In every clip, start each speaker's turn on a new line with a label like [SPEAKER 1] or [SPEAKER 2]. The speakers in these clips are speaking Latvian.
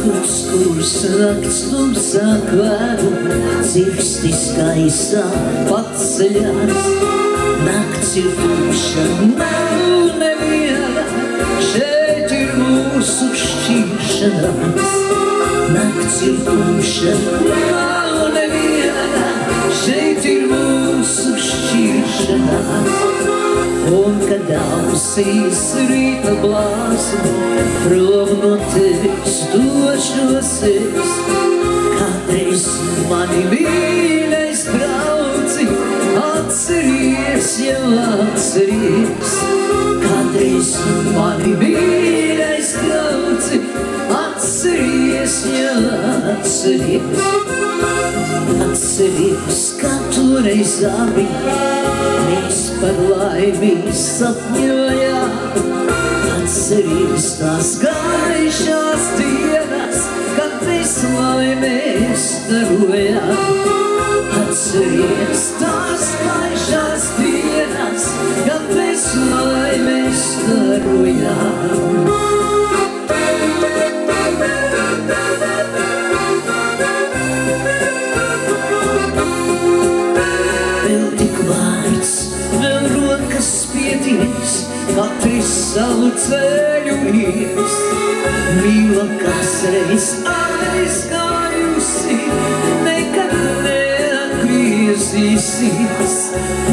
[SPEAKER 1] Uguns, kurš nakts tumsā kvēru, cirksti skaistā paceļās. Nakts ir tumša, nav neviena, šeit ir mūsu šķiršanās. Nakts ir tumša, nav neviena, šeit ir mūsu šķiršanās. Un kad ausīs rīta blāsma, prom no tevis došosies. Kādreiz mani mīļais brauci, atceries, jau atceries. Kādreiz mani mīļais brauci, atceries, jau atceries. Atceries, kā toreiz abi mēs par laimi sapņojām. Atceries tās gaišās dienas, kad mēs laimēs starojām. Atceries tās gaišās dienas, kad mēs laimēs starojām. Vēl tik vārds, vēl rokas spiediens, katrs savu ceļu ies. Mīlākās reiz aizgājusi, nekad neatgriezīsies.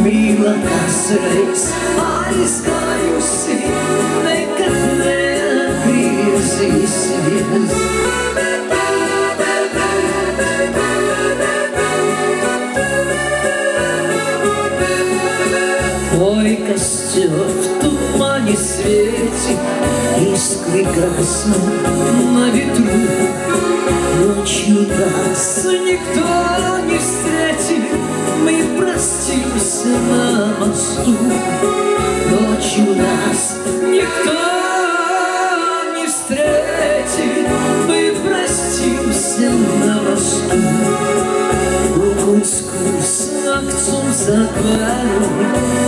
[SPEAKER 1] Mīlākās reiz aizgājusi, nekad neatgriezīsies. Ой, костёр, в тумане свете, искры гаснут на ветру. Ночью нас никто не встретит, мы простимся на мосту. Ночью нас никто не встретит, мы простимся на мосту. Uguns, kurš nakts tumsā kvēru,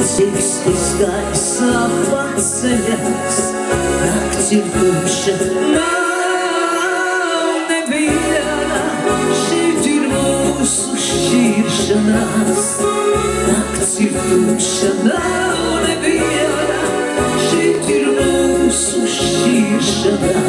[SPEAKER 1] cirksti skaistā paceļās. Nakts ir tumša, nav neviena, šeit ir mūsu šķiršanās. Nakts ir tumša, nav neviena, šeit ir mūsu šķiršanās.